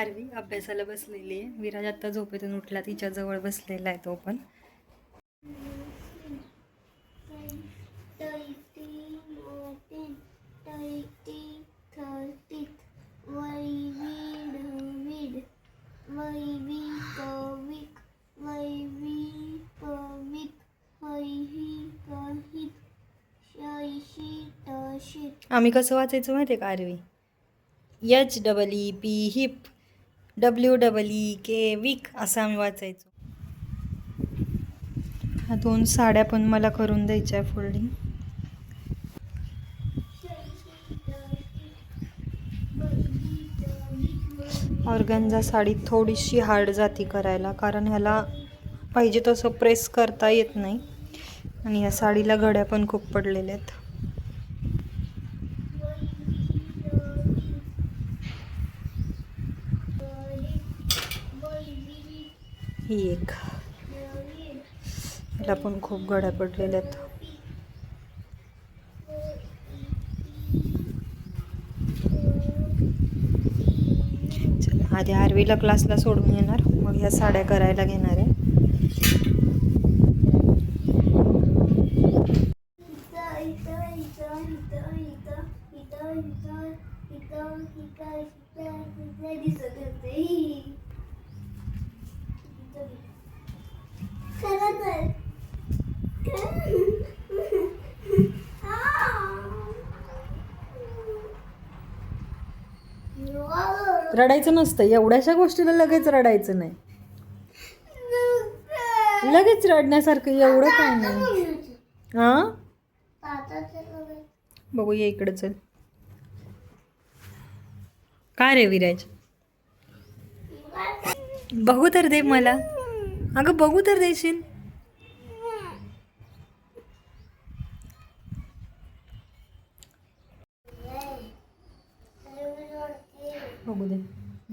RV अभ्यासाला बसलेली आहे. विराज आत्ता झोपेतून उठला, तिच्या जवळ बसलेला आहे तो पण. आम्ही कसं वाचायचं माहिती आहे का Aarvi? HEEP heep, WEEK week असं आम्ही वाचायचो. ह्या 2 साड्या पण मला करून द्यायच्या फोल्डिंग. ऑर्गन्झा साडी थोडीशी हार्ड जाती करायला, कारण ह्याला पाहिजे तसं प्रेस करता येत नाही आणि ह्या साडीला घड्या पण खूप पडलेल्या आहेत. ही एक, ह्याला पण खूप घड्या पडलेल्या आहेत. चला आधी आरवीला क्लासला सोडून येणार, मग ह्या साड्या करायला घेणार आहे. रडायचं नसतं, एवढ्याशा गोष्टीला लगेच रडायचं नाही. लगेच रडण्यासारखं एवढं काय नाही. हा बघू, ये इकडं चल. काय रे विराज, बघू तर दे मला. अगं बघू तर देशील? बघू दे,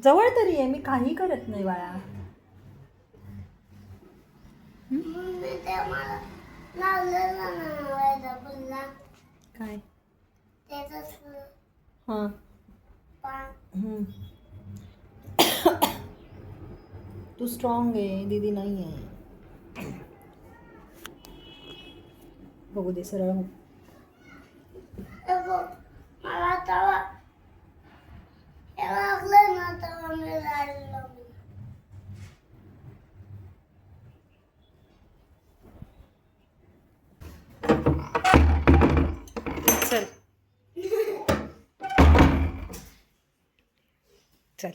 जवळ तरी आहे, मी काही करत नाही बाळा. काय हां तू स्ट्रॉंग आहे, दीदी नाही आहे. बघू दे, सरळ हो. चल चल.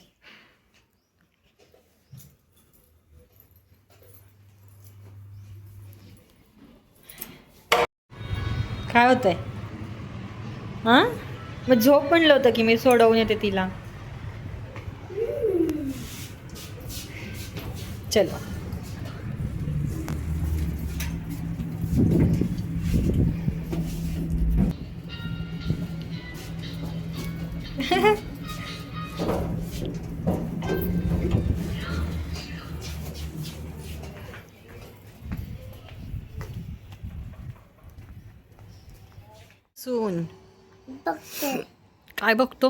काय होतंय? हां मग झोप म्हणलं होतं की मी सोडवून येते तिला. चल. सून काय बघतो?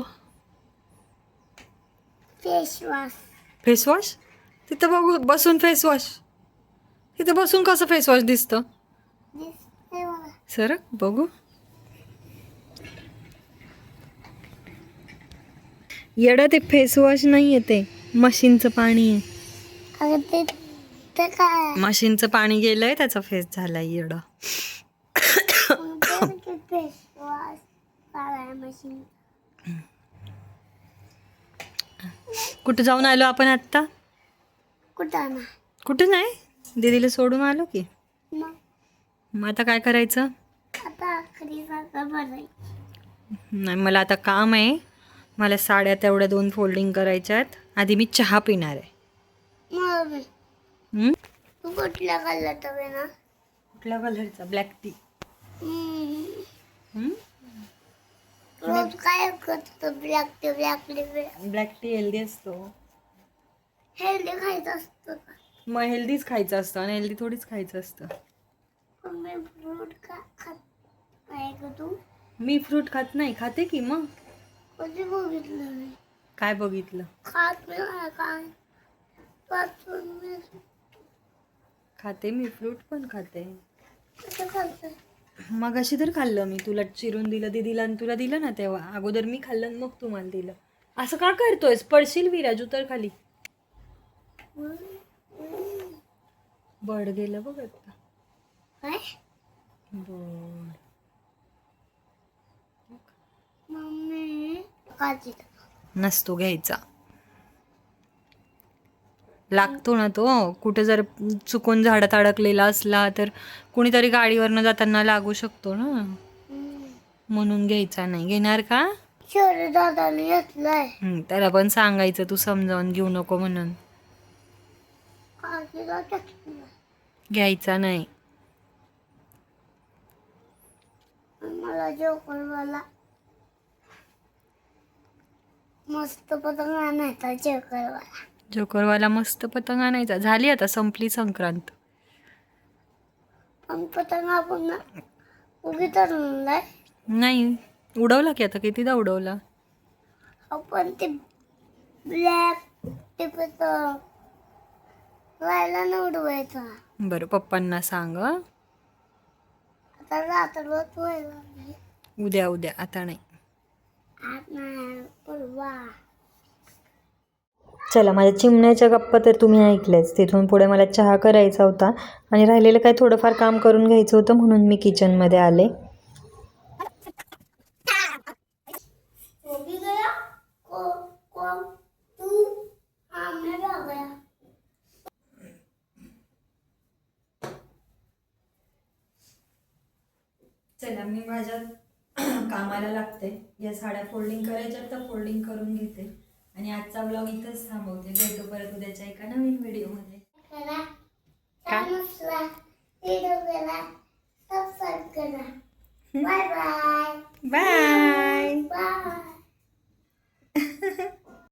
Face wash. तिथं बघू बसून फेस वॉश. तिथं बसून कसं फेस वॉश दिसतं? सर बघू. येडा, ते फेस वॉश नाही आहे, ते मशीनचं पाणी आहे. मशीनचं पाणी गेलंय, त्याचा फेस झालाय येडा. कुठं जाऊन आलो आपण आत्ता? कुठं नाही, दीदीला सोडून आलो की. मग आता काय करायचं? नाही, मला आता काम आहे. मला साड्या तेवढ्या 2 फोल्डिंग करायच्या आहेत. आधी मी चहा पिणार आहे. कुठल्या कलरचा? कुठल्या कलरचा? Black tea. रोज काय करतो? Black tea. Black tea healthy असतो. हेल्दी खायचं असतं का? मग हेल्दीच खायचं असतं आणि हेल्दी थोडीच खायचं असतं. मी फ्रूट खात नाही का तू? मी फ्रूट खात नाही. खाते की मग. कधी बघितलं नाही. काय बघितलं? खात नाही काय वाचून मी खाते मी, फ्रूट पण खाते. कसं खाल्लं? मग अशी तर खाल्लं मी, तुला चिरून दिलं दीदीला आणि तुला दिलं ना तेव्हा. अगोदर मी खाल्लं आणि मग तुम्हाला दिलं. असं का करतोयस? पडशील विराज, उतर खाली. बर्ड गेलं बघ आता. काय बर्ड. मम्मी काची नसतो घ्यायचा. लागतो ना तो. कुठे जर चुकून झाडात अडकलेला असला तर कुणीतरी गाडीवरनं जाताना लागू शकतो ना, म्हणून घ्यायचा नाही. घेणार का? शौर्य दादाने घेतलाय. त्याला पण सांगायचं तू समजावून घेऊ नको म्हणून. काकीला टाकलं घ्यायचा नाही. मला जोकरवाला मस्त पतंग आणायचा. जोकरवाला जोकरवाला मस्त पतंग आणायचा. झाली आता, संपली संक्रांत. पण पतंग आपण उगीच आणलाय. नाही, उडवला की आता, कितीदा उडवला. आपण ते ब्लॅक ते पतंग राहायला न उडवायचा. बरं, पप्पांना सांग हं. आता रात्रभर व्हायला लागली. उद्या उद्या, आता नाही. आज नाही परवा. चला, माझ्या चिमण्याच्या गप्पा तर तुम्ही ऐकल्याच. तिथून पुढे मला चहा करायचा होता आणि राहिलेलं काय थोडंफार काम करून घ्यायचं होतं, म्हणून मी किचनमध्ये आले. वो भी गया कौन तू? हाँ मैं भी आ गया. चला, मी माझ्या कामाला लागते. या साड्या फोल्डिंग करायच्या तर फोल्डिंग करून घेते आणि आजचा ब्लॉग इथंच थांबवते. भेटू परत उद्याच्या एका नवीन व्हिडिओमध्ये. करा चॅनलला व्हिडिओ करा सबस्क्राईब करा. Bye bye.